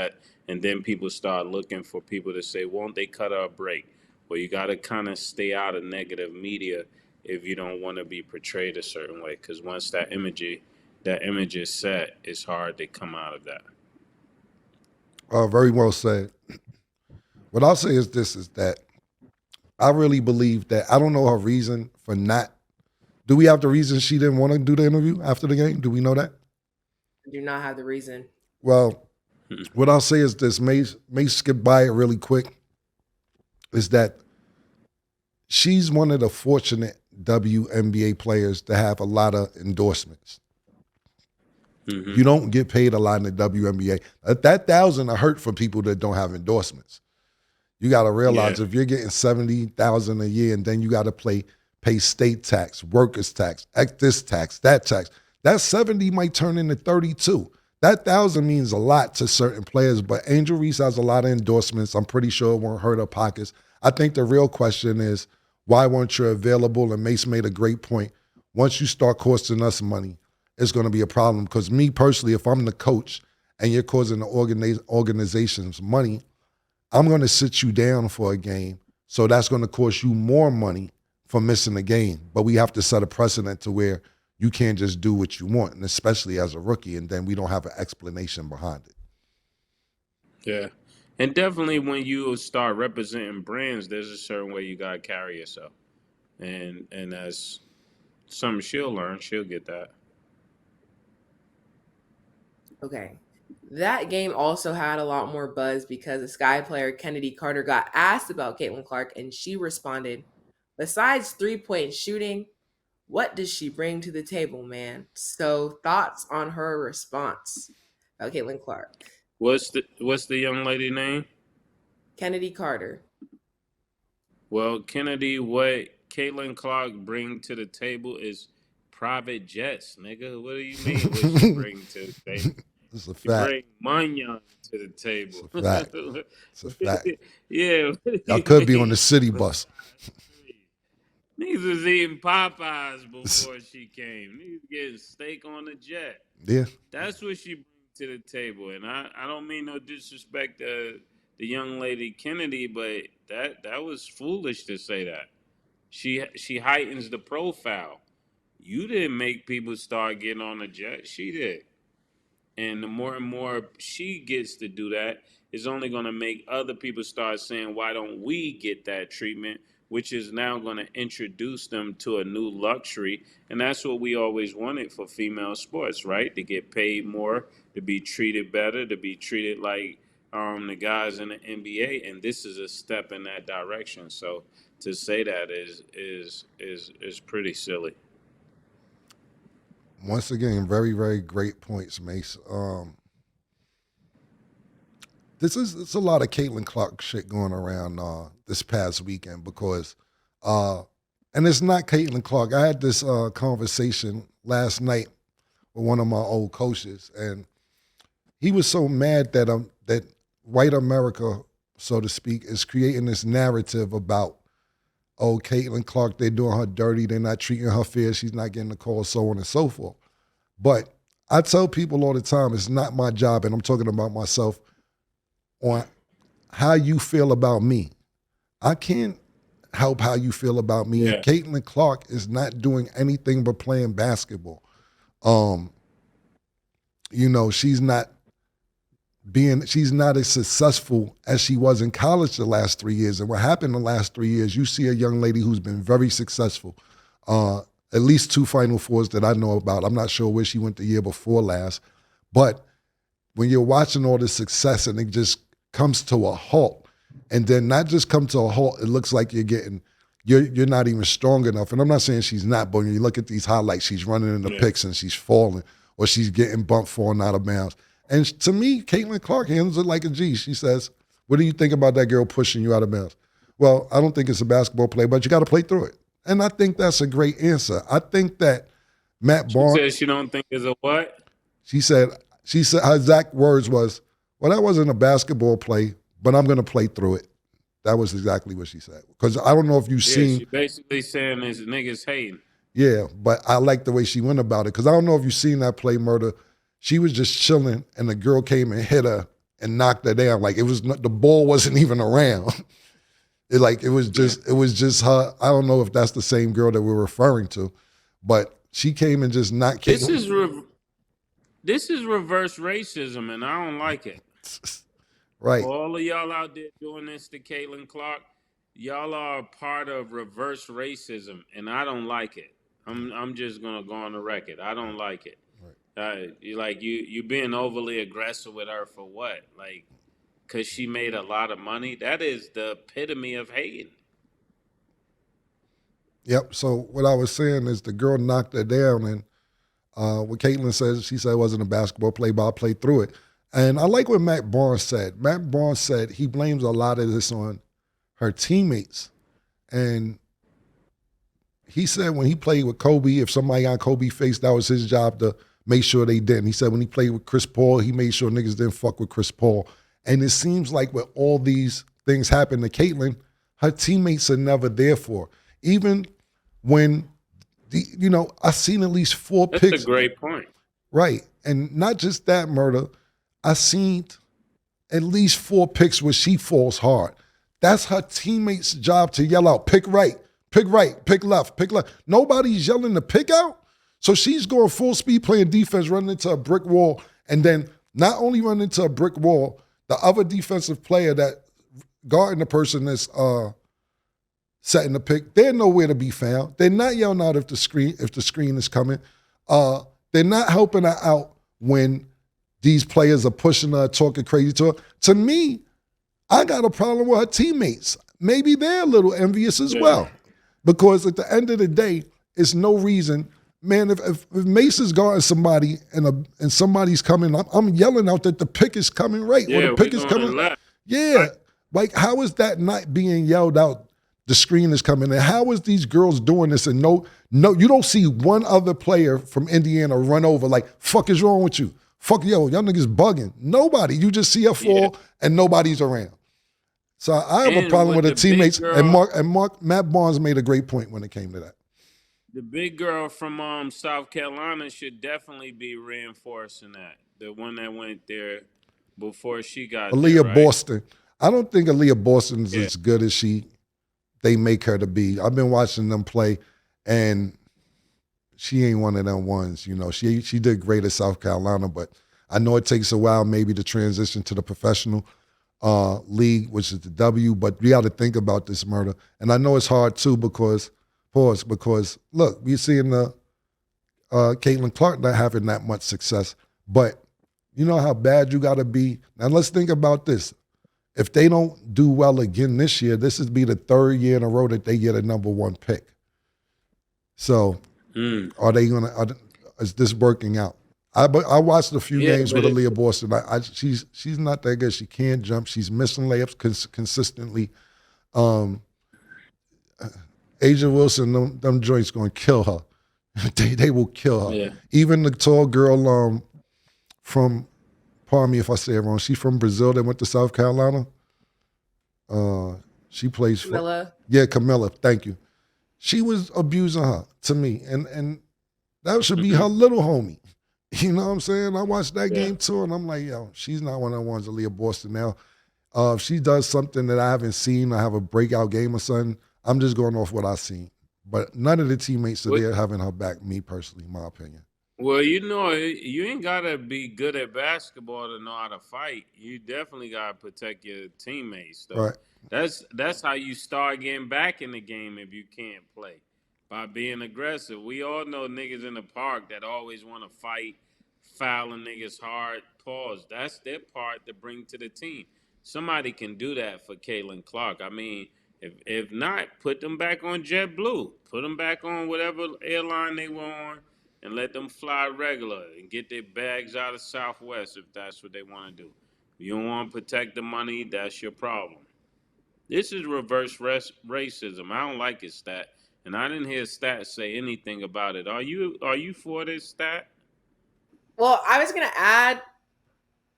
And then people start looking for people to say, won't they cut her a break? Well, you got to kind of stay out of negative media if you don't want to be portrayed a certain way, because once that image is set, it's hard to come out of that. Very well said. What I'll say is this: is that I really believe that I don't know her reason for not. Do we have the reason she didn't want to do the interview after the game? Do we know that? I do not have the reason. Well, what I'll say is this: Mase skip by it really quick. Is that she's one of the fortunate WNBA players to have a lot of endorsements. Mm-hmm. You don't get paid a lot in the WNBA. That $1,000 hurt for people that don't have endorsements. You got to realize if you're getting $70,000 a year and then you got to pay state tax, workers tax, this tax, that tax, that 70 might turn into 32. That 1,000 means a lot to certain players, but Angel Reese has a lot of endorsements. I'm pretty sure it won't hurt her pockets. I think the real question is, why weren't you available? And Mase made a great point. Once you start costing us money, it's going to be a problem. Because me personally, if I'm the coach and you're causing the organizations money, I'm going to sit you down for a game. So that's going to cost you more money for missing a game. But we have to set a precedent to where you can't just do what you want, and especially as a rookie, and then we don't have an explanation behind it. Yeah. And definitely when you start representing brands, there's a certain way you got to carry yourself. And that's something she'll learn. She'll get that. Okay. That game also had a lot more buzz because the Sky player Kennedy Carter got asked about Caitlin Clark, and she responded, "Besides three-point shooting, what does she bring to the table, man?" So thoughts on her response about Caitlin Clark. What's the young lady name? Kennedy Carter. Well, Kennedy, what Caitlin Clark bring to the table is private jets, nigga. What do you mean what she bring to the table? It's a fact. You bring Munyon to the table. It's a fact. It's a fact. Yeah. Y'all could be on the city bus. Niggas was eating Popeyes before she came. Niggas getting steak on the jet. Yeah. That's what she brings to the table. And I don't mean no disrespect to the young lady Kennedy, but that was foolish to say that. She heightens the profile. You didn't make people start getting on the jet. She did. And the more and more she gets to do that, it's only going to make other people start saying, why don't we get that treatment? Which is now going to introduce them to a new luxury. And that's what we always wanted for female sports, right? To get paid more, to be treated better, to be treated like the guys in the NBA. And this is a step in that direction. So to say that is pretty silly. Once again, very, very great points, Mase. It's a lot of Caitlin Clark shit going around this past weekend because, and it's not Caitlin Clark. I had this conversation last night with one of my old coaches, and he was so mad that that white America, so to speak, is creating this narrative about, oh, Caitlin Clark, they're doing her dirty, they're not treating her fair, she's not getting the call, so on and so forth. But I tell people all the time, it's not my job, and I'm talking about myself, on how you feel about me. I can't help how you feel about me. Yeah. And Caitlin Clark is not doing anything but playing basketball. She's not as successful as she was in college the last 3 years. And what happened the last 3 years, you see a young lady who's been very successful. At least 2 Final Fours that I know about. I'm not sure where she went the year before last. But when you're watching all this success and it just comes to a halt, and then not just come to a halt, it looks like you're not even strong enough. And I'm not saying she's not, but when you look at these highlights, she's running in the picks and she's falling, or she's getting bumped falling out of bounds. And to me, Caitlin Clark handles it like a G. She says, what do you think about that girl pushing you out of bounds? Well, I don't think it's a basketball play, but you got to play through it. And I think that's a great answer. I think that Matt Barnes... She said she don't think it's a what? She said her exact words was, well, that wasn't a basketball play, but I'm going to play through it. That was exactly what she said. Because I don't know if you've seen... She basically saying this niggas hating. Yeah, but I like the way she went about it. Because I don't know if you've seen that play, Murder. She was just chilling, and the girl came and hit her and knocked her down. Like, it was the ball wasn't even around. It was just her. I don't know if that's the same girl that we're referring to, but she came and just knocked. This is reverse racism, and I don't like it. Right. All of y'all out there doing this to Caitlin Clark, y'all are a part of reverse racism, and I don't like it. I'm just gonna go on the record. I don't like it. You being overly aggressive with her for what? Like, cause she made a lot of money. That is the epitome of hating. Yep. So what I was saying is the girl knocked her down, and what Caitlin says, she said it wasn't a basketball play, but I played through it. And I like what Matt Barnes said. Matt Barnes said he blames a lot of this on her teammates. And he said when he played with Kobe, if somebody got Kobe face, that was his job to make sure they didn't. He said when he played with Chris Paul, he made sure niggas didn't fuck with Chris Paul. And it seems like with all these things happen to Caitlin, her teammates are never there for her. Even when, I've seen at least 4 picks. That's a great point. Right. And not just that, Murder. I seen at least 4 picks where she falls hard. That's her teammates' job to yell out, pick right, pick left, pick left. Nobody's yelling to pick out. So she's going full speed playing defense, running into a brick wall, and then not only running into a brick wall, the other defensive player that guarding the person that's setting the pick, they're nowhere to be found. They're not yelling out if the screen is coming. They're not helping her out when these players are pushing her, talking crazy to her. To me, I got a problem with her teammates. Maybe they're a little envious as well. Because at the end of the day, it's no reason. Man, if Mase is guarding somebody and somebody's coming, I'm yelling out that the pick is coming right. Yeah, or the pick is coming. Yeah. Like, how is that not being yelled out? The screen is coming. And how is these girls doing this? And no, you don't see one other player from Indiana run over like, fuck is wrong with you? Fuck, y'all niggas bugging. Nobody. You just see her fall and nobody's around. So I have a problem with her teammates. Matt Barnes made a great point when it came to that. The big girl from South Carolina should definitely be reinforcing that. The one that went there before she got Aaliyah there, right? Boston. I don't think Aaliyah Boston is as good as they make her to be. I've been watching them play, and she ain't one of them ones. She did great at South Carolina, but I know it takes a while maybe to transition to the professional league, which is the W. But we got to think about this, Murder, and I know it's hard too because look, we're seeing the Caitlin Clark not having that much success, but you know how bad you got to be. Now let's think about this. If they don't do well again this year, this would be the 3rd year in a row that they get a number 1 pick. So, are they gonna? Is this working out? I watched a few games with Aaliyah Boston. She's not that good. She can't jump. She's missing layups consistently. Asia Wilson, them joints gonna kill her. they will kill her. Yeah. Even the tall girl from. Pardon me if I say it wrong. She's from Brazil that went to South Carolina. She plays for Camilla. Yeah, Camilla. Thank you. She was abusing her to me, and that should be her little homie. You know what I'm saying? I watched that game too, and I'm like, yo, she's not one of the ones, Aaliyah Boston. Now, if she does something that I haven't seen, I have a breakout game or something, I'm just going off what I've seen. But none of the teammates are there having her back. Me personally, in my opinion. Well, you ain't gotta be good at basketball to know how to fight. You definitely gotta protect your teammates, though. Right. That's how you start getting back in the game if you can't play, by being aggressive. We all know niggas in the park that always want to fight, fouling niggas hard. Pause. That's their part to bring to the team. Somebody can do that for Caitlin Clark. I mean, if not, put them back on JetBlue. Put them back on whatever airline they were on. And let them fly regular and get their bags out of Southwest if that's what they want to do. If you don't want to protect the money, that's your problem. This is reverse racism. I don't like his stat, and I didn't hear Stat say anything about it. Are you for this, Stat? Well, I was gonna add,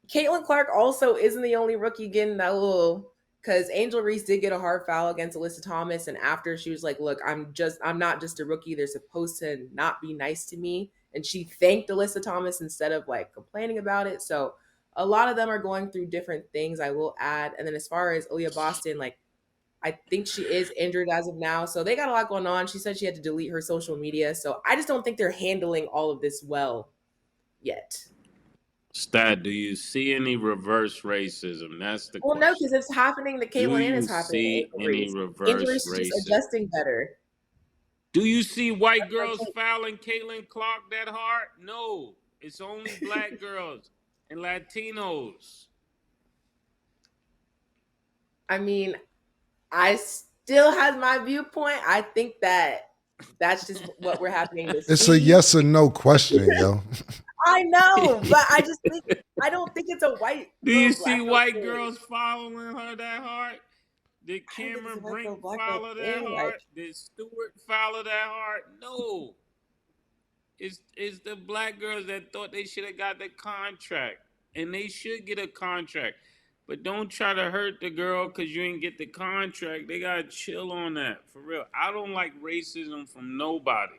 Caitlin Clark also isn't the only rookie getting that little. Because Angel Reese did get a hard foul against Alyssa Thomas, and after she was like, look, I'm not just a rookie. They're supposed to not be nice to me. And she thanked Alyssa Thomas instead of like complaining about it. So a lot of them are going through different things, I will add. And then as far as Aaliyah Boston, like, I think she is injured as of now. So they got a lot going on. She said she had to delete her social media. So I just don't think they're handling all of this well yet. Stat, do you see any reverse racism? That's the Well, no, question. because it's happening to Do Caitlyn and you it's happening see to any Reese. reverse Injuries just racism? adjusting better. Do you see white girls fouling Caitlyn Clark that hard? No. It's only black girls and Latinos. I mean, I still have my viewpoint. I think that's just what we're happening to see. It's a yes or no question, yo. I know, but I don't think it's a white. Do girl, you black see girl white thing. girls following her that hard? Did I don't think it's Cameron a white Brink girl, black girl follow that thing, hard? like- Did Stewart follow that hard? No. It's the black girls that thought they should have got the contract. And they should get a contract. But don't try to hurt the girl because you ain't get the contract. They got to chill on that. For real. I don't like racism from nobody.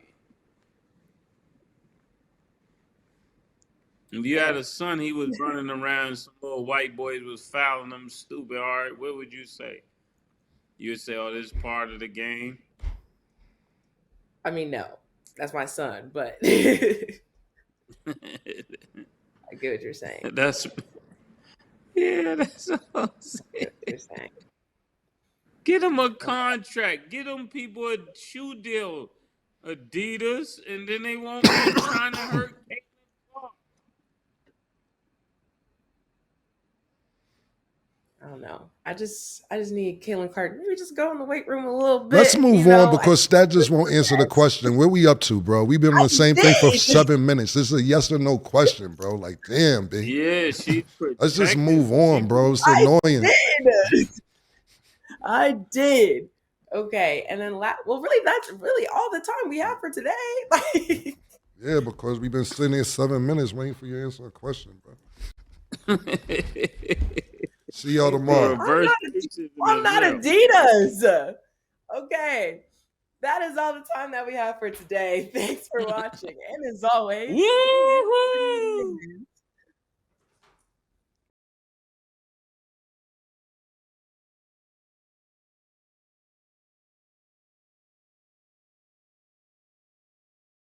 If you had a son, he was running around, some little white boys was fouling him stupid. All right, what would you say? You would say, oh, this is part of the game? I mean, no, that's my son, but I get what you're saying. That's what I'm saying. I get what you're saying. Get him a contract. Get them people a shoe deal. Adidas, and then they won't be trying to hurt Caitlyn Clark. I don't know. I just need Caitlyn Clark. Maybe just go in the weight room a little bit. Let's move on because that just won't answer the question. Where we up to, bro? We've been on the same thing for 7 minutes. This is a yes or no question, bro. Like, damn, B. Yeah, she's Let's just move on, bro. It's annoying. I did. Okay, and then really, that's really all the time we have for today. Like, Yeah, because we've been sitting here 7 minutes waiting for you to answer a question, bro. See y'all tomorrow. I'm not Adidas. Okay, that is all the time that we have for today. Thanks for watching, and as always, Woo-hoo!